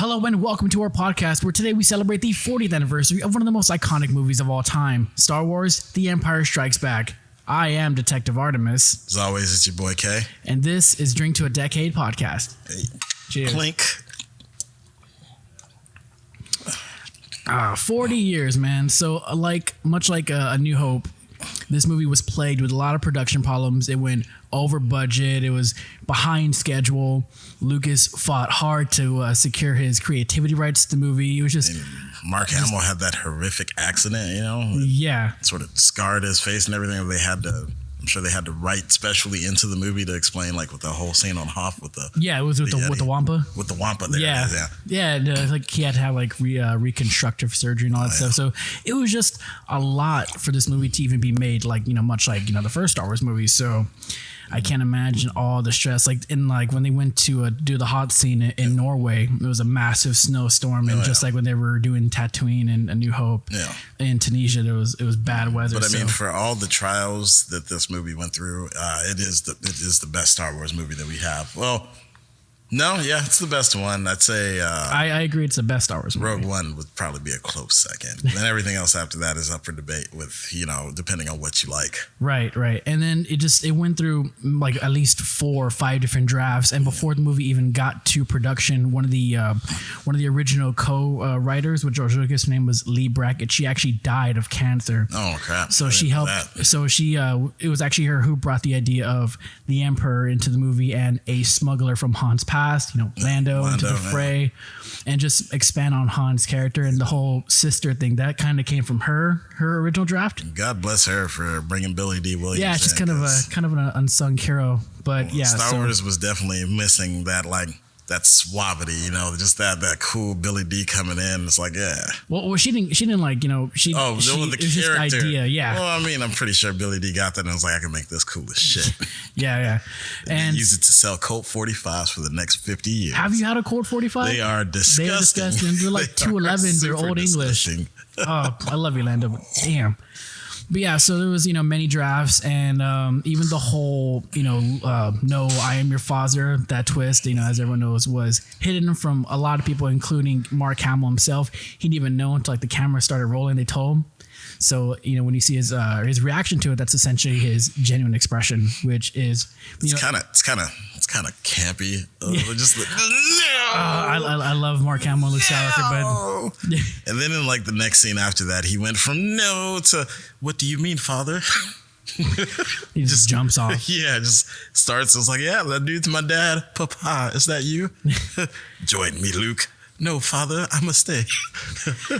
Hello and welcome to our podcast where today we celebrate the 40th anniversary of one of the most iconic movies of all time, Star Wars: The Empire Strikes Back. I am Detective Artemis. As always, it's your boy K. And this is Drink to a Decade podcast. Hey. Cheers. Clink. 40 years, man. So much like A New Hope, this movie was plagued with a lot of production problems. It went over budget. It was behind schedule. Lucas fought hard to secure his creativity rights to the movie. It was just... And Mark Hamill had that horrific accident, you know? Yeah. Sort of scarred his face and everything. I'm sure they had to write specially into the movie to explain, like, with the whole scene on Hoth with the... Yeah, it was with the Wampa. With the Wampa there. Yeah. Yeah, like he had to have like reconstructive surgery and all that stuff. So it was just a lot for this movie to even be made, like, you know, much like, you know, the first Star Wars movie. So I can't imagine all the stress. Like when they went to do the Hoth scene in Norway, it was a massive snowstorm, and just like when they were doing Tatooine and A New Hope in Tunisia, it was bad weather. But I mean, for all the trials that this movie went through, it is the best Star Wars movie that we have. Well, no, yeah, it's the best one. I'd say I agree, it's the best Star Wars movie. Rogue One would probably be a close second. And then everything else after that is up for debate with, you know, depending on what you like. Right. And then it went through like at least 4 or 5 different drafts. And before the movie even got to production, one of the original co-writers with George Lucas, her name was Lee Brackett. She actually died of cancer. Oh crap! So she helped. That. So she it was actually her who brought the idea of the Emperor into the movie and a smuggler from Han's past. You know, Lando into the fray, and just expand on Han's character and the whole sister thing. That kind of came from her original draft. God bless her for bringing Billy D. Williams. Yeah, it's just kind of an unsung hero. But Star Wars was definitely missing that suavity, you know, just that cool Billy D coming in. It's like, yeah. Well, she didn't like, you know, the character. Just idea, yeah. Well, I mean, I'm pretty sure Billy D got that and was like, I can make this cool as shit. yeah. And use it to sell Colt 45s for the next 50 years. Have you had a Colt 45? They are disgusting. They're like 211s. They're old disgusting. English. Oh, I love you, Lando. But damn. But yeah, so there was, you know, many drafts, and even the whole, you know, no, I am your father, that twist, you know, as everyone knows, was hidden from a lot of people, including Mark Hamill himself. He didn't even know until like the camera started rolling. They told him. So, you know, when you see his reaction to it, that's essentially his genuine expression, which is, it's kind of campy. Just like, I love Mark Hamill and Luke Skywalker, but and then in like the next scene after that, he went from no to what do you mean, father? He just jumps off. Yeah, just starts. It's like, yeah, that dude's my dad. Papa, is that you? Join me, Luke. No, father, I must stay.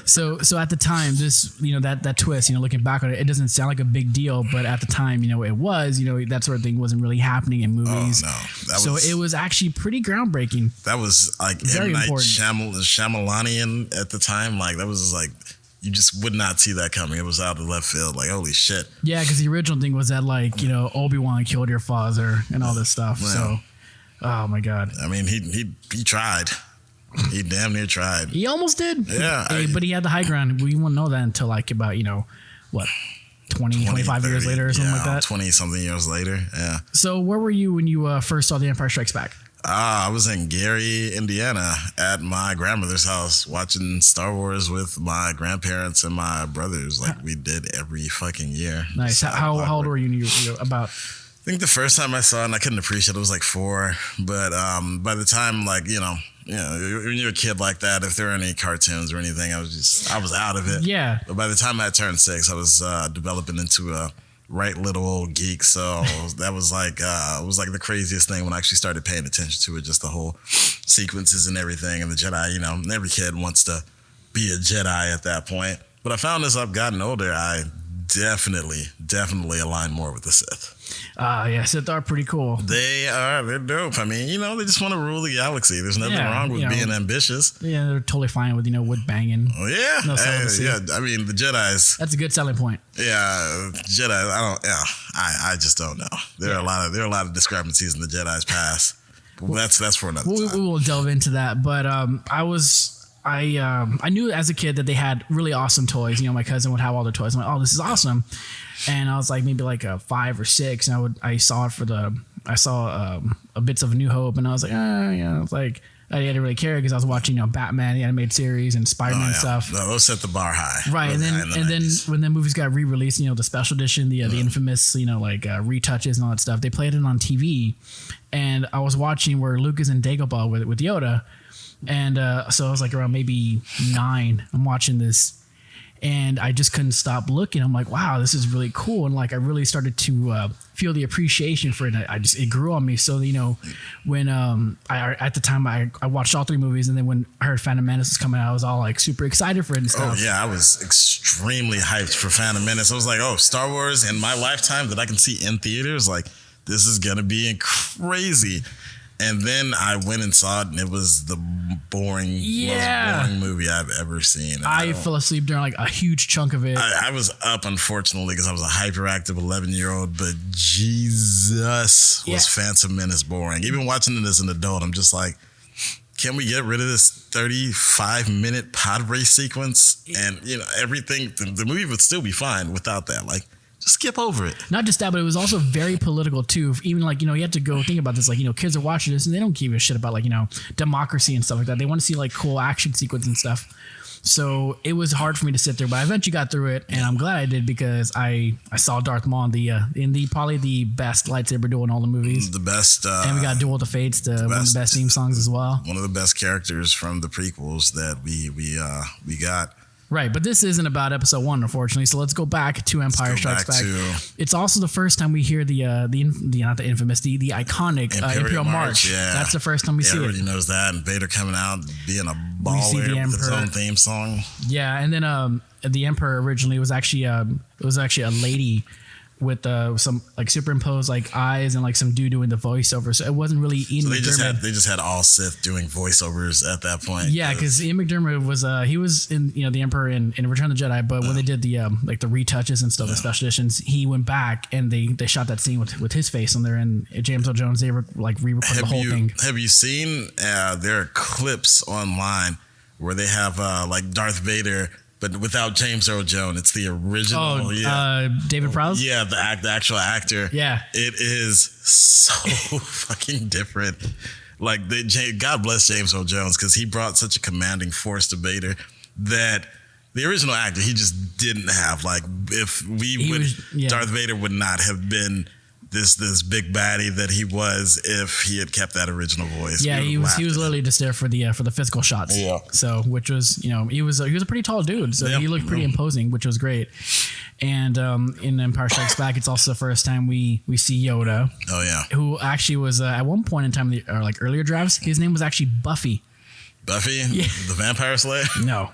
So at the time, this, you know, that twist, you know, looking back on it, it doesn't sound like a big deal, but at the time, you know, it was, you know, that sort of thing wasn't really happening in movies. Oh, no. It was actually pretty groundbreaking. That was like very M. Night important. Shyamalanian at the time. Like, that was like, you just would not see that coming. It was out of left field. Like, holy shit. Yeah, because the original thing was that, like, you know, Obi-Wan killed your father and all this stuff. Well, so, oh my God. I mean, he tried. He damn near tried. He almost did. Yeah. But he had the high ground. We won't know that until like about, you know, what, 20 25 years later or something like that? 20-something years later, yeah. So where were you when you first saw The Empire Strikes Back? I was in Gary, Indiana at my grandmother's house watching Star Wars with my grandparents and my brothers like we did every fucking year. Nice. How old were you about? I think the first time I saw it, and I couldn't appreciate it, was like 4. But by the time, like, you know, when you're a kid like that, if there were any cartoons or anything, I was out of it. Yeah. But by the time I turned 6, I was developing into a right little old geek. So that was like it was like the craziest thing when I actually started paying attention to it, just the whole sequences and everything, and the Jedi. You know, every kid wants to be a Jedi at that point. But I found as I've gotten older, I definitely align more with the Sith. Yeah, Sith are pretty cool. They're dope. I mean, you know, they just want to rule the galaxy. There's nothing wrong with being ambitious. Yeah, they're totally fine with, you know, wood banging. Oh yeah, no celibacy. Yeah. I mean, the Jedi's. That's a good selling point. Yeah, Jedi. I just don't know. There are a lot of discrepancies in the Jedi's past. Well, that's for another time. We will delve into that. But I knew as a kid that they had really awesome toys. You know, my cousin would have all the toys. I'm like, oh, this is awesome. And I was like maybe like a 5 or 6, and I saw a bits of A New Hope, and I was like, yeah. I was like, I didn't really care because I was watching, Batman, the animated series, and Spider-Man stuff. No, those set the bar high. Right, really and then when the movies got re-released, the special edition, the infamous, retouches and all that stuff, they played it on TV, and I was watching where Luke is in Dagobah with Yoda, and so I was like around maybe 9. I'm watching this. And I just couldn't stop looking. I'm like, wow, this is really cool. And like, I really started to feel the appreciation for it. It grew on me. So, when at the time I watched all 3 movies, and then when I heard Phantom Menace was coming out, I was all like super excited for it and stuff. Oh yeah, I was extremely hyped for Phantom Menace. I was like, oh, Star Wars in my lifetime that I can see in theaters, like this is gonna be crazy. And then I went and saw it, and it was the most boring movie I've ever seen. And I fell asleep during like a huge chunk of it. I was up, unfortunately, because I was a hyperactive 11-year-old, but Jesus was Phantom Menace boring. Even watching it as an adult, I'm just like, can we get rid of this 35-minute pod race sequence? And, everything, the movie would still be fine without that. Like, just skip over it. Not just that, but it was also very political too. Even like, you have to go think about this. Like, kids are watching this and they don't give a shit about like, democracy and stuff like that. They want to see like cool action sequence and stuff. So it was hard for me to sit there, but I eventually got through it, and I'm glad I did because I saw Darth Maul in the probably the best lightsaber duel in all the movies. The best. And we got Duel of the Fates, one of the best theme songs as well. One of the best characters from the prequels that we got. Right, but this isn't about episode 1, unfortunately. So let's go back to Empire Strikes Back. It's also the first time we hear the not the infamous, the iconic Imperial March. Yeah, that's the first time we see it. Everybody knows that, and Vader coming out being a baller with his own theme song. Yeah, and then the Emperor originally was actually a lady with some like superimposed like eyes and like some dude doing the voiceover. So it wasn't really Ian McDermott. They just had all Sith doing voiceovers at that point. Yeah, because Ian McDermott was he was in the Emperor in Return of the Jedi, but when they did the like the retouches and stuff, the special editions, he went back and they shot that scene with his face on there, and James Earl Jones, they re-recorded the whole thing. Have you seen there are clips online where they have like Darth Vader, but without James Earl Jones? It's the original. David Prowse? Yeah, the actual actor. Yeah. It is so fucking different. Like, God bless James Earl Jones, because he brought such a commanding force to Vader that the original actor, he just didn't have. Like, Darth Vader would not have been this big baddie that he was if he had kept that original voice. Yeah, he was literally just there for the physical shots. Yeah. So, which was, he was a pretty tall dude, so he looked pretty imposing, which was great. And in Empire Strikes Back, it's also the first time we see Yoda. Oh yeah. Who actually was at one point in time, like earlier drafts, his name was actually Buffy. Buffy? Yeah. The Vampire Slayer? No,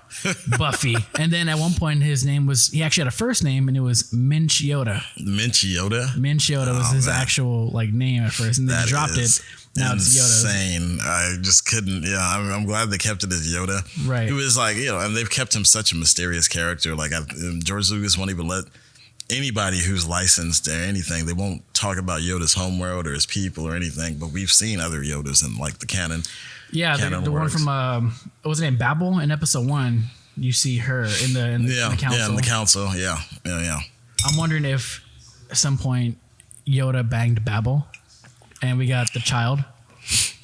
Buffy. And then at one point his name he actually had a first name, and it was Minch Yoda. Minch Yoda? Minch Yoda was his actual like name at first, and then they dropped it. Now it's Yoda. Insane. I just couldn't. Yeah, I'm glad they kept it as Yoda. Right. It was like, and they've kept him such a mysterious character. Like George Lucas won't even let anybody who's licensed or anything, they won't talk about Yoda's homeworld or his people or anything. But we've seen other Yodas in like the canon. Yeah, the one from what was it named Babel in episode 1. You see her in the council. Yeah, in the council. Yeah. I'm wondering if at some point Yoda banged Babel, and we got the child.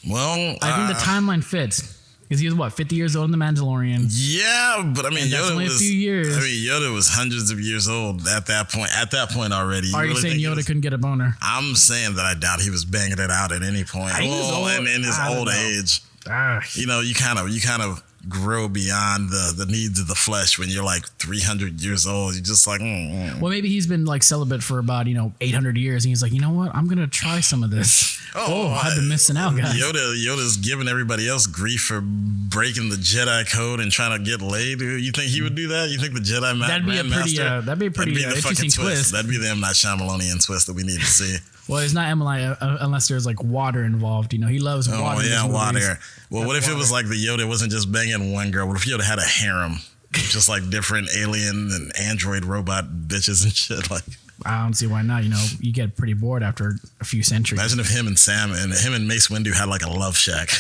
Well, I think the timeline fits. Because he was 50 years old in The Mandalorian. Yeah, but I mean, Yoda was a few years. I mean, Yoda was hundreds of years old at that point. At that point already. Are you saying Yoda couldn't get a boner? I'm saying that I doubt he was banging it out at any point. And in his old age. You kind of grow beyond the needs of the flesh when you're like 300 years old. You're just like, Well, maybe he's been like celibate for about 800 years, and he's like, you know what? I'm gonna try some of this. I've been missing out, guys. Yoda's giving everybody else grief for breaking the Jedi code and trying to get laid. You think he would do that? You think the Jedi Master? That'd be a pretty interesting twist. That'd be the M. Night Shyamalanian twist that we need to see. Well, it's not Emily unless there's like water involved. He loves water. Oh yeah, water. Well, what if it was like the Yoda wasn't just banging one girl? What if Yoda had a harem, just like different alien and android robot bitches and shit? Like, I don't see why not. You get pretty bored after a few centuries. Imagine if him and Mace Windu had like a love shack.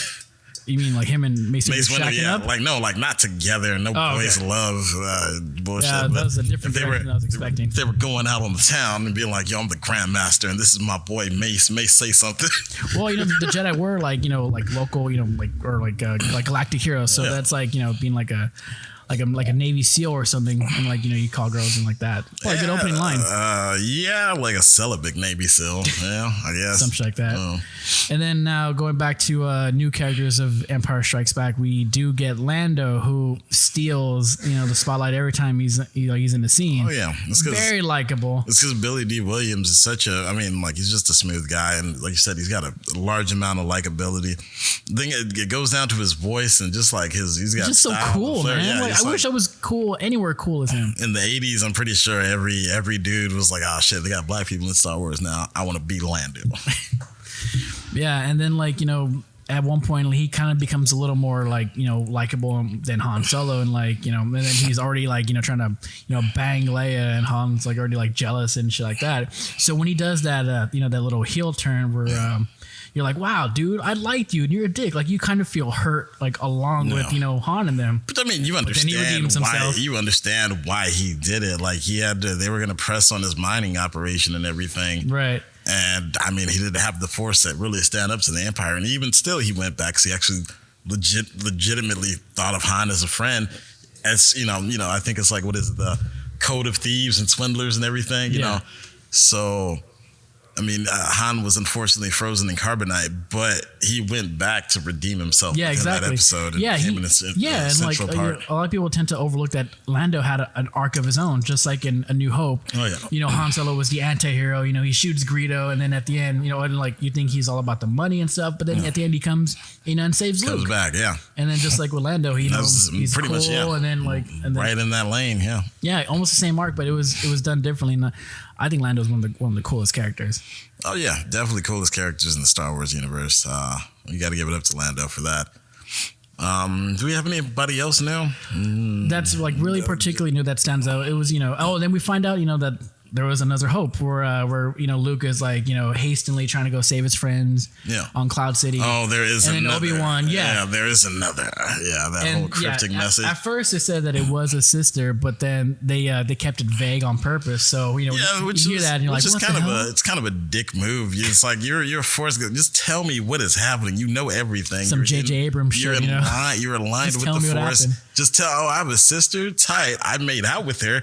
You mean like him and Mace Windu, shacking yeah, up? like no, like not together. No boys love bullshit. Yeah, that was a different direction I was expecting. They were going out on the town and being like, "Yo, I'm the Grand Master, and this is my boy Mace. Mace, say something." Well, the Jedi were like like local, like galactic heroes. So that's like being like a Navy SEAL or something, and like you call girls and like that. Well, a good opening line. Yeah, like a celibate Navy SEAL. Yeah, I guess something like that. And then now going back to new characters of Empire Strikes Back, we do get Lando, who steals the spotlight every time he's in the scene. Oh yeah, very likable. It's because Billy D. Williams is such a. I mean, like he's just a smooth guy, and like you said, he's got a large amount of likability. I think it goes down to his voice and just like he's got just so cool, man. Yeah, like, I wish I was cool anywhere cool as him. In the 80s, I'm pretty sure every dude was like, "Oh shit, they got black people in Star Wars now. I want to be Lando." Yeah, and then at one point he kind of becomes a little more likable than Han Solo, and and then he's already trying to bang Leia, and Han's already jealous and shit like that. So when he does that that little heel turn where you're like, wow, dude, I liked you, and you're a dick. Like you kind of feel hurt along with Han and them. But I mean, you understand why. You understand why he did it. Like he had to. They were gonna press on his mining operation and everything, right? And I mean, he didn't have the force that really stand up to the Empire. And even still, he went back because he actually legitimately thought of Han as a friend. As I think it's what is it, the code of thieves and swindlers and everything. You know, so. I mean, Han was unfortunately frozen in carbonite, but he went back to redeem himself. Yeah, exactly. That episode, and and a lot of people tend to overlook that Lando had an arc of his own, just like in A New Hope. Oh yeah. Han Solo was the anti-hero. He shoots Greedo, and then at the end, and you think he's all about the money and stuff, but then at the end he comes, and saves Luke. Comes back, yeah. And then just like with Lando, he's pretty cool, much, yeah. and then right in that lane, yeah. Yeah, almost the same arc, but it was done differently. And I think Lando's one of the coolest characters. Oh yeah, definitely coolest characters in the Star Wars universe. You got to give it up to Lando for that. Do we have anybody else now? That's really particularly new that stands out. It was then we find out that there was another Hope where Luke is hastily trying to go save his friends on Cloud City. Oh, there is and another. And Obi-Wan, yeah, there is another. Yeah, that whole cryptic message. At first, it said that it was a sister, but then they kept it vague on purpose. So you hear that and you're like, what the hell? It's kind of a dick move. It's like you're forced. Just tell me what is happening. You know everything. Some J.J. Abrams shit. You're aligned with the Force. Just tell. Oh, I have a sister. Tight. I made out with her.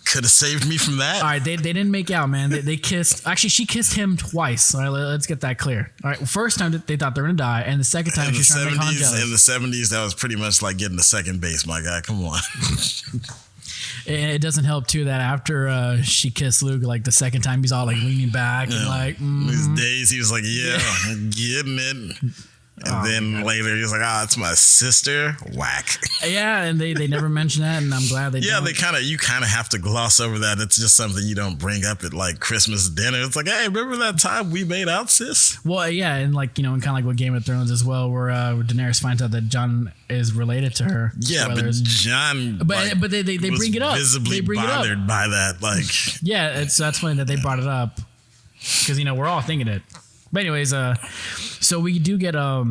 Could have saved me from that. All right, they didn't make out, man. They kissed. Actually, she kissed him twice. All right, let's get that clear. All right, first time they thought they were gonna die, and the second time she was trying to make Han jealous. In the 70s, that was pretty much like getting to second base, my guy. Come on. And it doesn't help too that after she kissed Luke, the second time he's all leaning back and These days he was like, yeah, getting it. And then later he was like, it's my sister. Whack. Yeah, and they never mentioned that, and I'm glad they Yeah, don't. You kind of have to gloss over that. It's just something you don't bring up at Christmas dinner. It's like, hey, remember that time we made out, sis? Well, yeah, and and kind of like with Game of Thrones as well, where Daenerys finds out that Jon is related to her. Yeah, Spoilers. but Jon but they bring it up. Visibly bothered by that. Yeah, that's funny that they brought it up because we're all thinking it. But anyways, so we do get a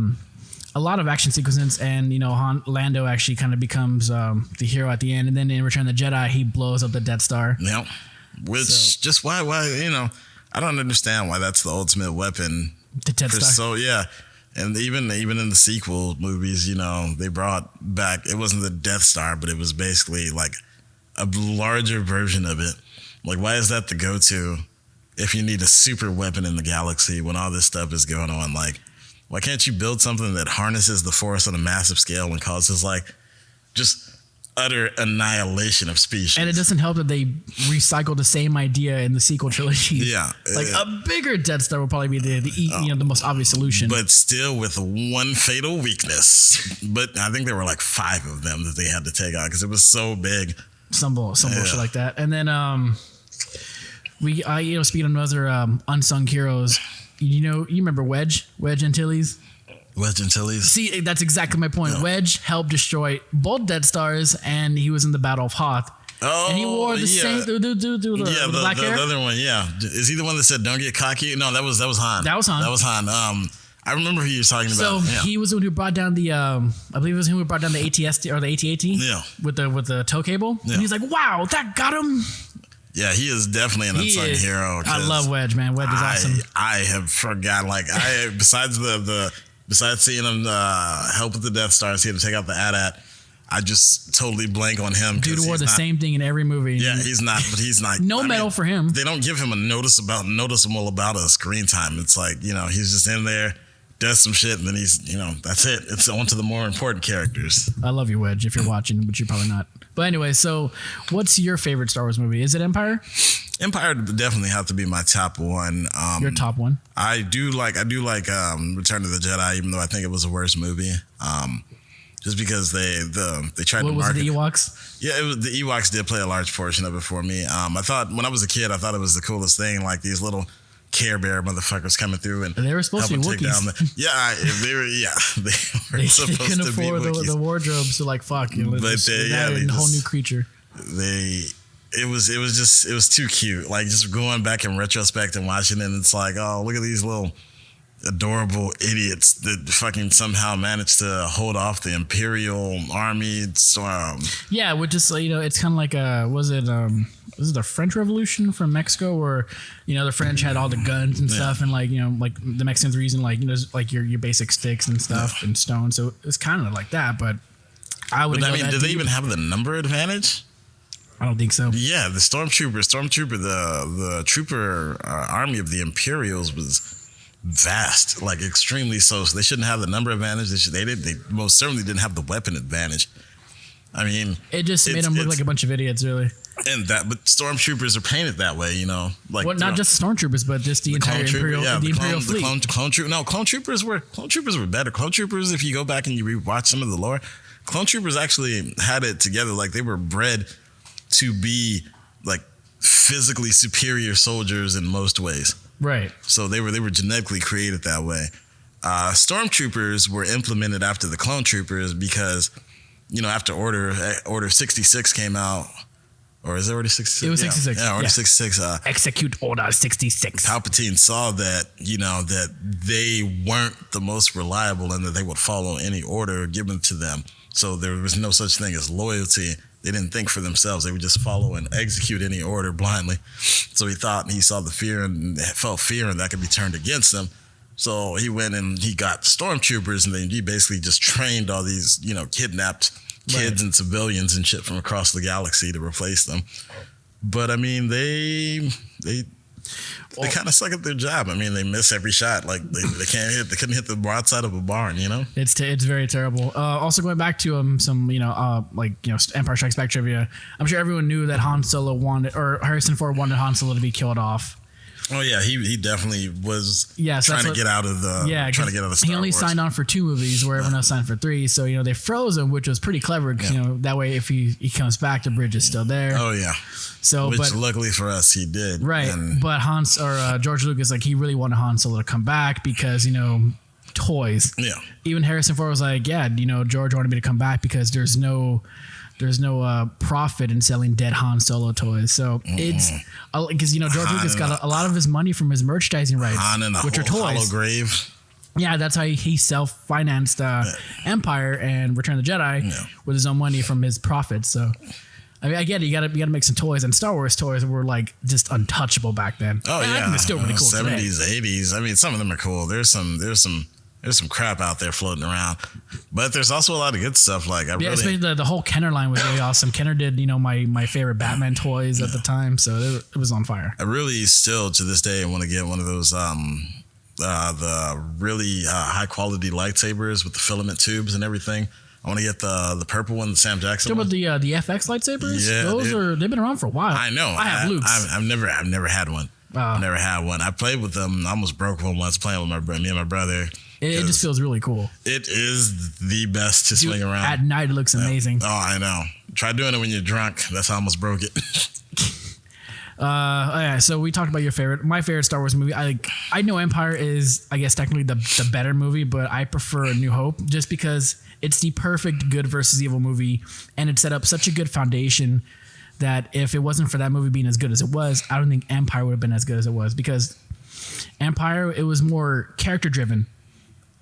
lot of action sequences, and Lando actually kind of becomes the hero at the end, and then in Return of the Jedi, he blows up the Death Star. Yeah, just why I don't understand why that's the ultimate weapon. The Death Star. So yeah, and even in the sequel movies, they brought back. It wasn't the Death Star, but it was basically a larger version of it. Why is that the go-to? If you need a super weapon in the galaxy when all this stuff is going on, why can't you build something that harnesses the Force on a massive scale and causes just utter annihilation of species? And it doesn't help that they recycled the same idea in the sequel trilogy. Yeah, a bigger Death Star would probably be the most obvious solution. But still with one fatal weakness. But I think there were 5 of them that they had to take out because it was so big. Some bullshit like that, and then speaking of other unsung heroes, you remember Wedge Antilles? Wedge Antilles. See, that's exactly my point. Yeah. Wedge helped destroy both Death Stars, and he was in the Battle of Hoth. Oh, and he wore the same the black hair. The other one, yeah. Is he the one that said "Don't get cocky"? No, that was Han. That was Han. That was Han. I remember who you're talking So about. Yeah. he was the one who brought down the, I believe it was him who brought down the ATST or the AT-AT. Yeah. With the tow cable. Yeah. And he's like, wow, that got him. Yeah, he is definitely an unsung hero. I love Wedge, man. Wedge is awesome. I have forgotten, like, besides besides seeing him help with the Death Star, see him take out the AT-AT, I just totally blank on him. Dude wore the same thing in every movie. Yeah, he's not. No medal for him. They don't give him a noticeable about a screen time. It's like, he's just in there, does some shit, and then he's, that's it. It's on to the more important characters. I love you, Wedge, if you're watching, but you're probably not. But anyway, so what's your favorite Star Wars movie? Is it Empire? Empire would definitely have to be my top one. Your top one? I do like Return of the Jedi, even though I think it was a worse movie. Just because they tried to market. Was it the Ewoks? Yeah, the Ewoks did play a large portion of it for me. I thought when I was a kid, I thought it was the coolest thing, like these little Care Bear motherfuckers coming through and they were supposed to be Wookiees. They were supposed they couldn't to be afford Wookiees. the wardrobe, so like fuck, But they a whole new creature. It was too cute. Like just going back in retrospect and watching it, and it's like, oh, look at these little adorable idiots that fucking somehow managed to hold off the Imperial army. Yeah, which is it's kind of like was it the French Revolution from Mexico, where the French had all the guns and stuff, and like the Mexicans were using like your basic sticks and stuff and stone. So it's kind of like that, but did they even have the number advantage? I don't think so. Yeah, the stormtrooper, the trooper army of the Imperials was vast, like extremely so. So they shouldn't have the number advantage. They most certainly didn't have the weapon advantage. I mean, it just made them look like a bunch of idiots, really. But stormtroopers are painted that way, like not just stormtroopers, but just the entire Imperial, the Imperial fleet. Clone troopers were better. Clone troopers, if you go back and you rewatch some of the lore, clone troopers actually had it together. Like they were bred to be like physically superior soldiers in most ways. Right. So they were genetically created that way. Stormtroopers were implemented after the clone troopers because, after Order 66 came out, or is it Order 66? It was 66. Yeah, Order 66. Execute Order 66. Palpatine saw that, that they weren't the most reliable and that they would follow any order given to them. So there was no such thing as loyalty. They didn't think for themselves. They would just follow and execute any order blindly. So he saw the fear and felt fear, and that could be turned against him. So he went and he got stormtroopers, and then he basically just trained all these, kidnapped kids and civilians and shit from across the galaxy to replace them. But I mean, they kind of suck at their job. I mean, they miss every shot. Like they couldn't hit the broadside of a barn. It's very terrible. Also going back to Empire Strikes Back trivia. I'm sure everyone knew that Harrison Ford wanted Han Solo to be killed off. Oh yeah, he definitely was trying to get out of Star Wars. He only signed on for 2 movies, where everyone else signed for 3. So they froze him, which was pretty clever. Because that way, if he comes back, the bridge is still there. Oh yeah. So, but luckily for us, he did. Right, but George Lucas, he really wanted Han Solo to come back because toys. Yeah. Even Harrison Ford was like, yeah, George wanted me to come back because there's no profit in selling dead Han Solo toys. So it's because George Lucas got a lot of his money from his merchandising rights, which are toys. Holograve. Yeah, that's how he self-financed Empire and Return of the Jedi with his own money from his profits. So I mean, I get it. You gotta make some toys, and Star Wars toys were like just untouchable back then. Oh yeah, I think they're still really cool. 70s, 80s. I mean, some of them are cool. There's some crap out there floating around, but there's also a lot of good stuff. Especially the whole Kenner line was really awesome. Kenner did my favorite Batman toys at the time, so it was on fire. I really still to this day want to get one of those the really high quality lightsabers with the filament tubes and everything. I want to get the purple one, the Sam Jackson. Talking about the FX lightsabers? Yeah, they've been around for a while. I know. I have Luke's. I've never had one. Never had one. I played with them. I almost broke one once playing with me and my brother. It just feels really cool. It is the best to swing around. At night, it looks amazing. Oh, I know. Try doing it when you're drunk. That's how I almost broke it. So we talked about my favorite Star Wars movie. I know Empire is, I guess, technically the better movie, but I prefer A New Hope just because it's the perfect good versus evil movie, and it set up such a good foundation that if it wasn't for that movie being as good as it was, I don't think Empire would have been as good as it was, because Empire, it was more character driven.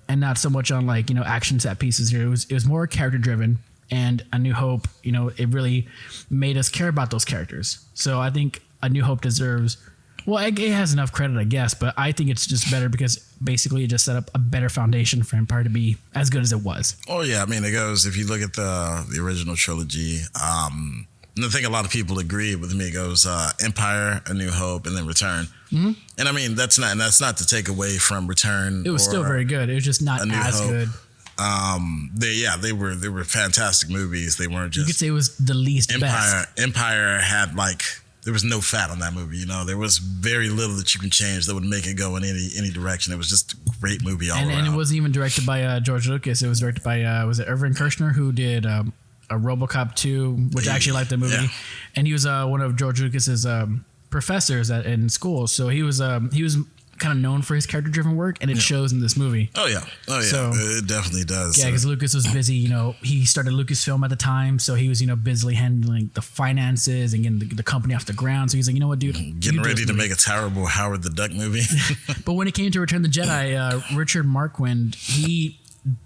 and not so much on like, action set pieces here. It was more character driven, and A New Hope, it really made us care about those characters. So I think A New Hope deserves, well, it has enough credit, I guess, but I think it's just better because basically it just set up a better foundation for Empire to be as good as it was. Oh yeah, I mean, it goes, if you look at the original trilogy, and I think a lot of people agree with me, it goes Empire, A New Hope, and then Return. Mm-hmm. And I mean, that's not to take away from Return. It was still very good. It was just not as good. They were fantastic movies. They weren't just. You could say it was the least best. Empire had like, there was no fat on that movie. There was very little that you can change that would make it go in any direction. It was just a great movie all around. And it wasn't even directed by George Lucas. It was directed by was it Irvin Kershner, who did a RoboCop 2, which I actually liked the movie. Yeah. And he was one of George Lucas's professors in school. So he was kind of known for his character-driven work, and it shows in this movie. Oh yeah, so, it definitely does. Yeah, because Lucas was busy. He started Lucasfilm at the time, so he was busily handling the finances and getting the company off the ground. So he's like, you know what, dude, getting ready to make a terrible Howard the Duck movie. But when it came to Return of the Jedi, Richard Marquand, he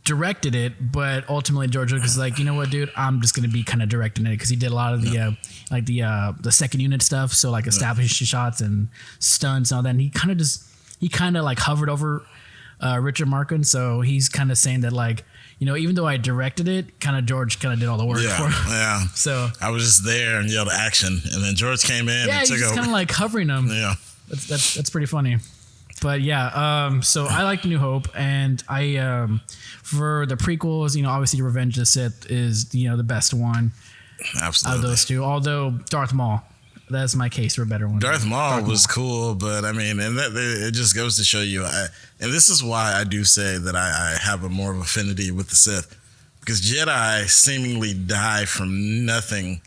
directed it, but ultimately George Lucas is like, you know what, dude, I'm just gonna be kind of directing it, because he did a lot of the the second unit stuff, so like establishing shots and stunts and all that. And he kind of like hovered over Richard Marquand, so he's kind of saying that like, even though I directed it, kind of George kind of did all the work for him. Yeah. So I was just there and yelled action, and then George came in and took over. Yeah, he's kind of like hovering him. Yeah. That's pretty funny. But yeah, so I like New Hope, and I for the prequels, obviously Revenge of the Sith is the best one. Absolutely. Out of those two, although Darth Maul, that's my case for a better one. Darth Maul was cool, but I mean, and it just goes to show you, and this is why I do say that I have a more of affinity with the Sith, because Jedi seemingly die from nothing,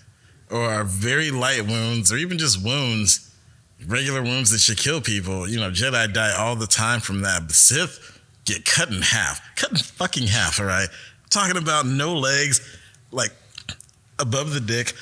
or are very light wounds, or even just wounds. Regular wounds that should kill people. Jedi die all the time from that. But Sith get cut in fucking half, all right? Talking about no legs, like above the dick,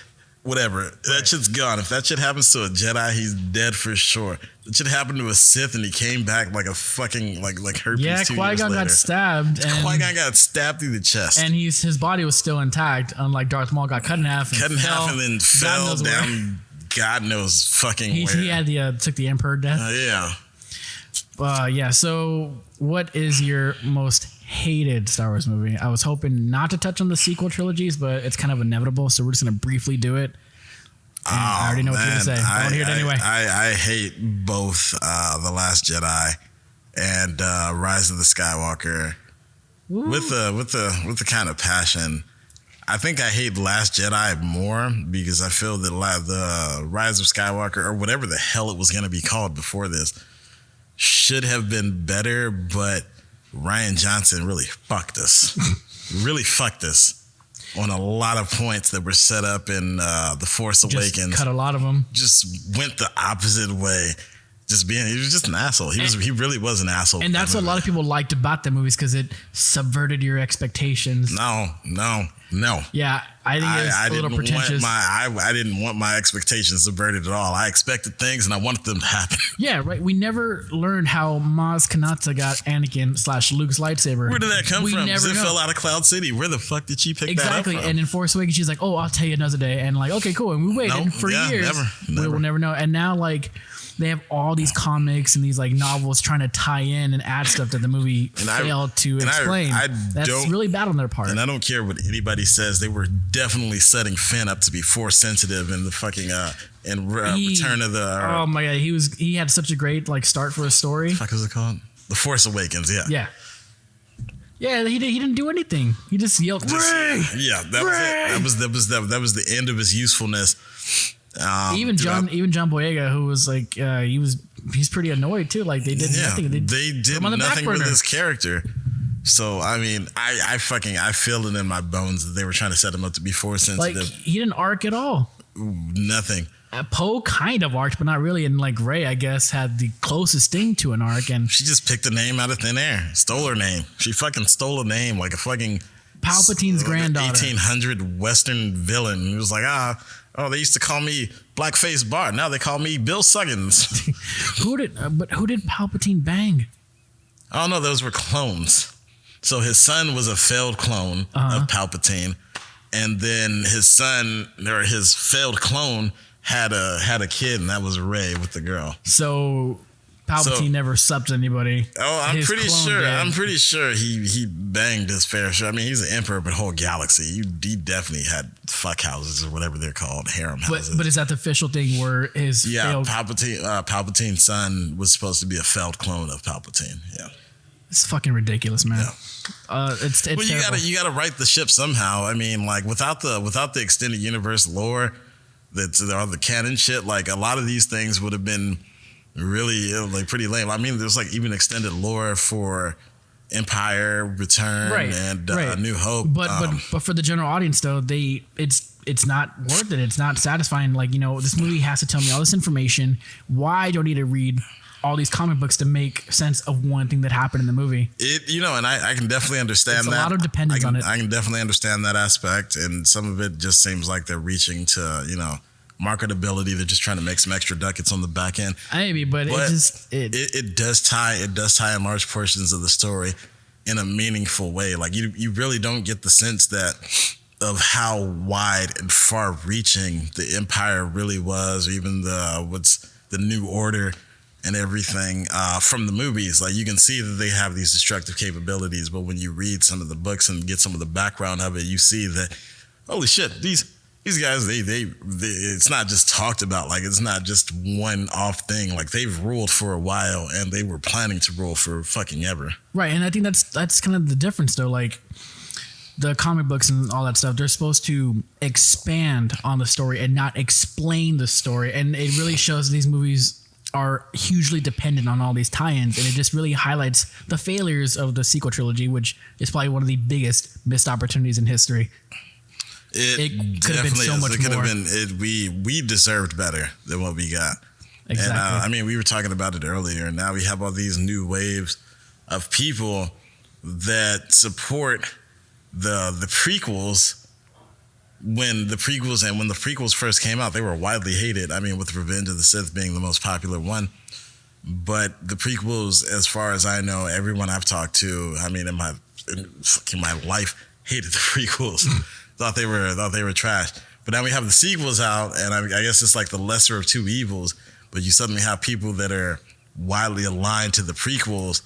whatever. That shit's gone. If that shit happens to a Jedi, he's dead for sure. That shit happened to a Sith and he came back like a fucking, like herpes 2 years later. Yeah, Qui-Gon got stabbed. Qui-Gon got stabbed through the chest. And his body was still intact, unlike Darth Maul got cut in half. And then fell down. God knows fucking where. He had took the Emperor death. Yeah. So what is your most hated Star Wars movie? I was hoping not to touch on the sequel trilogies, but it's kind of inevitable, so we're just going to briefly do it. I already know what you're going to say. I want to hear it anyway. I hate both The Last Jedi and Rise of the Skywalker. Ooh. with the kind of passion. I think I hate Last Jedi more because I feel that the Rise of Skywalker, or whatever the hell it was going to be called before this, should have been better, but Rian Johnson really fucked us. Really fucked us on a lot of points that were set up in The Force Awakens. Cut a lot of them. Just went the opposite way. He was just an asshole. He really was an asshole. And that's what a lot of people liked about the movies, because it subverted your expectations. No. Yeah, I think it was a little pretentious. I didn't want my expectations subverted at all. I expected things and I wanted them to happen. Yeah, right. We never learned how Maz Kanata got Anakin/Luke's lightsaber. Where did that come from? Because it fell out of Cloud City. Where the fuck did she pick that up from? Exactly. And in Force Awakens, she's like, "Oh, I'll tell you another day." And like, okay, cool. And we waited for years. We'll never know. And now, like, they have all these comics and these like novels trying to tie in and add stuff that the movie failed to explain. That's really bad on their part. And I don't care what anybody says. They were definitely setting Finn up to be Force sensitive in the fucking Return of the. Oh my god, he had such a great like start for a story. What the fuck is it called? The Force Awakens. Yeah. Yeah, he didn't do anything. He just yelled. Yeah, that was it. That was the end of his usefulness. Even John Boyega, who was like, he's pretty annoyed too. Like they did nothing. They did nothing with his character. So I mean, I feel it in my bones that they were trying to set him up to be Force sensitive. Like he didn't arc at all. Nothing. Poe kind of arced, but not really. And like Rey, I guess, had the closest thing to an arc. And she just picked a name out of thin air. Stole her name. She fucking stole a name like a fucking Palpatine's granddaughter. 1800 Western villain. He was like, they used to call me Blackface Bart. Now they call me Bill Suggins. Who did Palpatine bang? Oh no, those were clones. So his son was a failed clone of Palpatine, and then his son or his failed clone had a kid, and that was Rey with the girl. So Palpatine never slept with anybody. Oh, I'm pretty sure he banged his fair share. I mean, he's an emperor, but whole galaxy. He definitely had fuck houses or whatever they're called, harem houses. But is that the official thing where his failed... Palpatine's son was supposed to be a failed clone of Palpatine. Yeah, it's fucking ridiculous, man. Yeah. It's well, you terrible. gotta write the ship somehow. I mean, like without the extended universe lore, the canon shit. Like a lot of these things would have been really like pretty lame. I mean, there's like even extended lore for Empire, Return, and New Hope. But for the general audience though, it's not worth it. It's not satisfying. Like, this movie has to tell me all this information. Why do I need to read all these comic books to make sense of one thing that happened in the movie? And I can definitely understand that. A lot of dependence on it. I can definitely understand that aspect, and some of it just seems like they're reaching to marketability. They're just trying to make some extra ducats on the back end. Maybe, but it does tie in large portions of the story in a meaningful way. Like you really don't get the sense that of how wide and far reaching the Empire really was, or even the New Order and everything from the movies. Like you can see that they have these destructive capabilities, but when you read some of the books and get some of the background of it, you see that holy shit, these guys, they it's not just talked about. Like it's not just one off thing. Like they've ruled for a while, and they were planning to rule for fucking ever. Right, and I think that's kind of the difference, though. Like the comic books and all that stuff, they're supposed to expand on the story and not explain the story, and it really shows these movies are hugely dependent on all these tie-ins, and it just really highlights the failures of the sequel trilogy, which is probably one of the biggest missed opportunities in history. It could have been so much more. We deserved better than what we got. Exactly. And I mean, we were talking about it earlier, and now we have all these new waves of people that support the prequels. When the prequels first came out, they were widely hated. I mean, with Revenge of the Sith being the most popular one. But the prequels, as far as I know, everyone I've talked to, I mean, in my life, hated the prequels. thought they were trash. But now we have the sequels out, and I guess it's like the lesser of two evils. But you suddenly have people that are widely aligned to the prequels.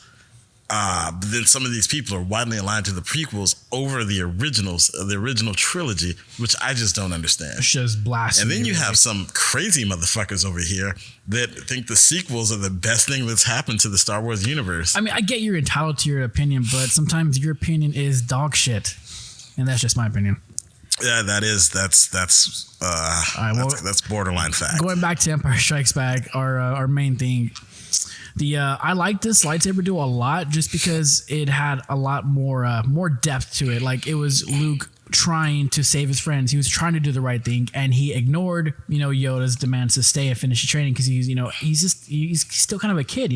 But then some of these people are widely aligned to the prequels over the originals, the original trilogy, which I just don't understand. It's just blasphemy. And then you have some crazy motherfuckers over here that think the sequels are the best thing that's happened to the Star Wars universe. I mean, I get you're entitled to your opinion, but sometimes your opinion is dog shit, and that's just my opinion. Yeah, that's borderline fact. Going back to Empire Strikes Back, our main thing. I like this lightsaber duel a lot just because it had a lot more depth to it. Like it was Luke trying to save his friends. He was trying to do the right thing, and he ignored Yoda's demands to stay and finish the training because he's still kind of a kid.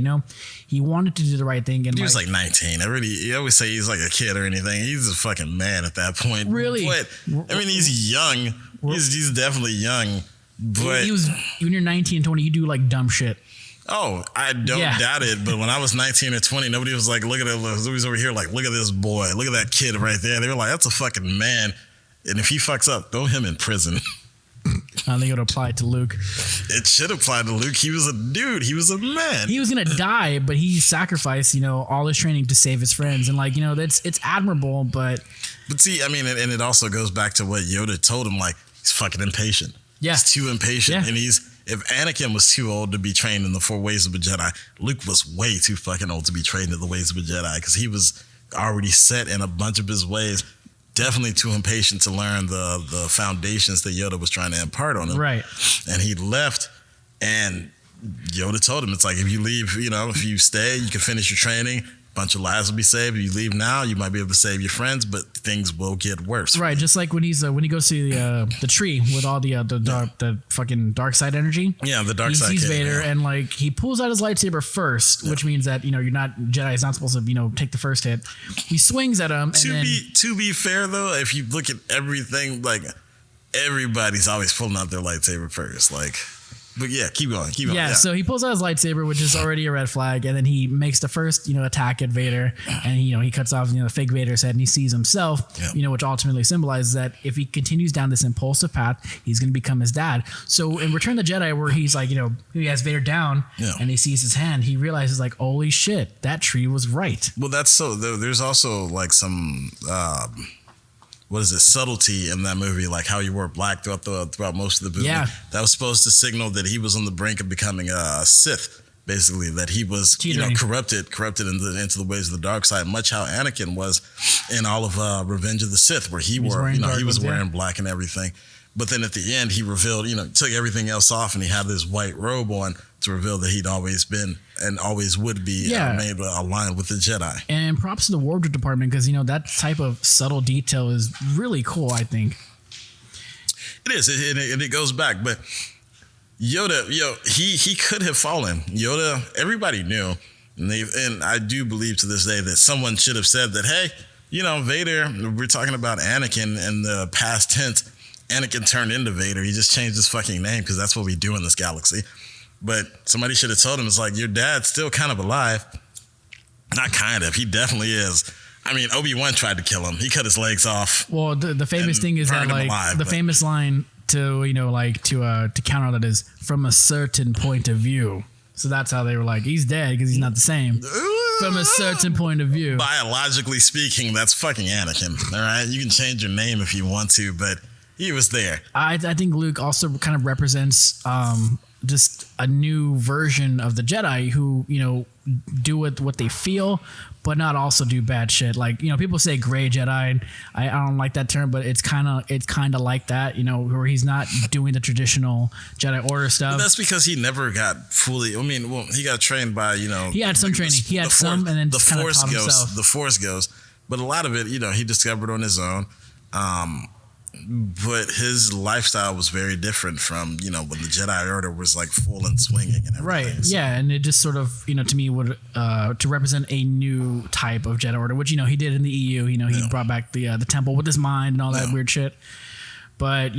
He wanted to do the right thing, and he was like 19. You always say he's like a kid or anything. He's a fucking man at that point. Really? But I mean, he's young. He's definitely young. But when you're 19 and 20, you do like dumb shit. Oh, I don't doubt it. But when I was 19 or 20, nobody was like, look at it. Nobody's over here like, look at this boy. Look at that kid right there. They were like, that's a fucking man. And if he fucks up, throw him in prison. I think it would apply to Luke. It should apply to Luke. He was a dude. He was a man. He was going to die, but he sacrificed, all his training to save his friends. And it's admirable, but... But see, I mean, and it also goes back to what Yoda told him, like, he's fucking impatient. Yeah. He's too impatient. Yeah. And if Anakin was too old to be trained in the 4 ways of a Jedi, Luke was way too fucking old to be trained in the ways of a Jedi because he was already set in a bunch of his ways. Definitely too impatient to learn the foundations that Yoda was trying to impart on him. Right. And he left, and Yoda told him, it's like, if you leave, if you stay, you can finish your training. Bunch of lives will be saved. If you leave now, you might be able to save your friends, but things will get worse. Right, just like when he goes to the tree with all the fucking dark side energy. Yeah, the dark side. He sees Vader and like he pulls out his lightsaber first, which means that Jedi is not supposed to take the first hit. He swings at him. To be fair though, if you look at everything, like everybody's always pulling out their lightsaber first. Like But yeah, keep going. Yeah, so he pulls out his lightsaber, which is already a red flag, and then he makes the first, attack at Vader, and he cuts off, the fake Vader's head, and he sees himself, which ultimately symbolizes that if he continues down this impulsive path, he's going to become his dad. So in Return of the Jedi, where he's like, he has Vader down, and he sees his hand, he realizes like, holy shit, that tree was right. Well, that's so. There's also like some. What is it? Subtlety in that movie, like how he wore black throughout most of the movie. Yeah. That was supposed to signal that he was on the brink of becoming a Sith. Basically, that he was corrupted into the ways of the dark side, much how Anakin was in all of Revenge of the Sith, where he was wearing black and everything. But then at the end, he revealed, took everything else off, and he had this white robe on to reveal that he'd always been and always would be made aligned with the Jedi. And props to the wardrobe department, because that type of subtle detail is really cool, I think. It is, and it goes back. But Yoda, he could have fallen. Yoda, everybody knew, and I do believe to this day that someone should have said that, hey, Vader. We're talking about Anakin in the past tense. Anakin turned into Vader. He just changed his fucking name because that's what we do in this galaxy. But somebody should have told him, it's like, your dad's still kind of alive. Not kind of. He definitely is. I mean, Obi-Wan tried to kill him. He cut his legs off. Well, the famous thing is that, like, famous line to, to counter that is, from a certain point of view. So that's how they were like, he's dead because he's not the same. From a certain point of view. Biologically speaking, that's fucking Anakin. All right? You can change your name if you want to, but he was there. I think Luke also kind of represents just a new version of the Jedi who, do what they feel, but not also do bad shit. Like, people say gray Jedi, and I don't like that term, but it's kind of like that, where he's not doing the traditional Jedi Order stuff. But that's because he never got fully. I mean, he got trained by, he had some training. He had some, and then the kind of Force taught himself. The Force goes, but a lot of it, he discovered on his own. But his lifestyle was very different from, when the Jedi Order was like full and swinging and everything. Right. So. Yeah. And it just sort of, to me would, to represent a new type of Jedi Order, which, he did in the EU, he brought back the temple with his mind and all that weird shit. But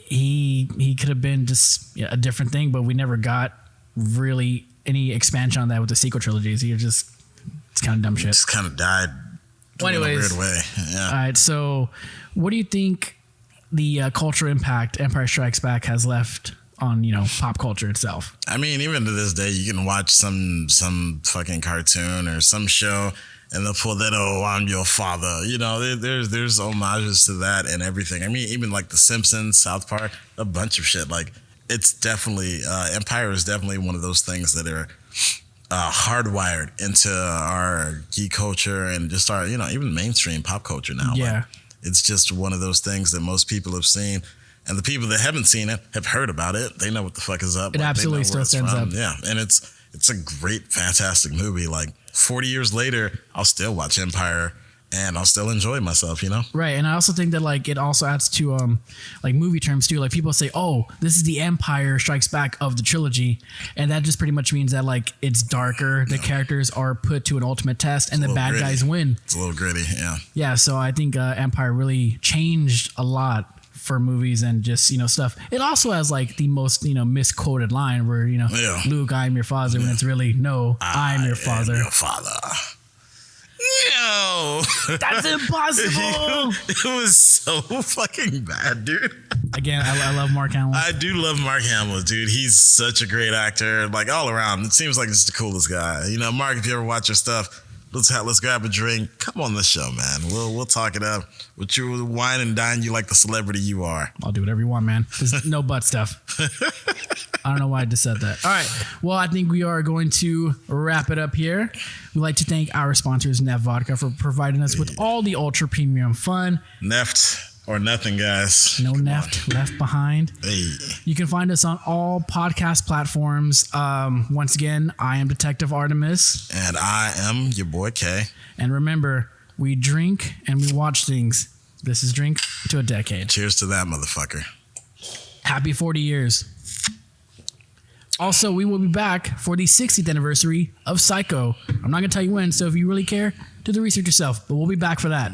he could have been just a different thing, but we never got really any expansion on that with the sequel trilogies. It's kind of dumb shit. Just kind of died. Well, anyways, in a weird way. Yeah. All right. So, what do you think the cultural impact Empire Strikes Back has left on pop culture itself? I mean, even to this day, you can watch some fucking cartoon or some show, and they'll pull that, oh, I'm your father. There's homages to that and everything. I mean, even like The Simpsons, South Park, a bunch of shit. Like, it's definitely Empire is definitely one of those things that are hardwired into our geek culture and just our, even mainstream pop culture now. Yeah. Like, it's just one of those things that most people have seen. And the people that haven't seen it have heard about it. They know what the fuck is up. It absolutely still stands up. Yeah. And it's a great, fantastic movie. Like 40 years later, I'll still watch Empire and I'll still enjoy myself, Right. And I also think that like it also adds to like movie terms too. Like people say, oh, this is the Empire Strikes Back of the trilogy. And that just pretty much means that like it's darker. The characters are put to an ultimate test and the bad guys win. It's a little gritty. Yeah. Yeah. So I think Empire really changed a lot for movies and just, stuff. It also has like the most, misquoted line where, Luke, I am your father. When it's really, no, I'm your father. Your father. No, that's impossible. It was so fucking bad, dude. Again, I love Mark Hamill. I do love Mark Hamill, dude. He's such a great actor, like all around. It seems like he's the coolest guy. Mark, if you ever watch your stuff, let's grab a drink. Come on the show, man. We'll talk it up. We'll wine and dine you like the celebrity you are. I'll do whatever you want, man. There's no butt stuff. I don't know why I just said that. All right. Well, I think we are going to wrap it up here. We'd like to thank our sponsors, Neff Vodka, for providing us with all the ultra premium fun. Neft or nothing, guys. No Neft left behind. Hey. You can find us on all podcast platforms. Once again, I am Detective Artemis. And I am your boy K. And remember, we drink and we watch things. This is Drink to a Decade. Cheers to that, motherfucker. Happy 40 years. Also, we will be back for the 60th anniversary of Psycho. I'm not going to tell you when, so if you really care, do the research yourself. But we'll be back for that.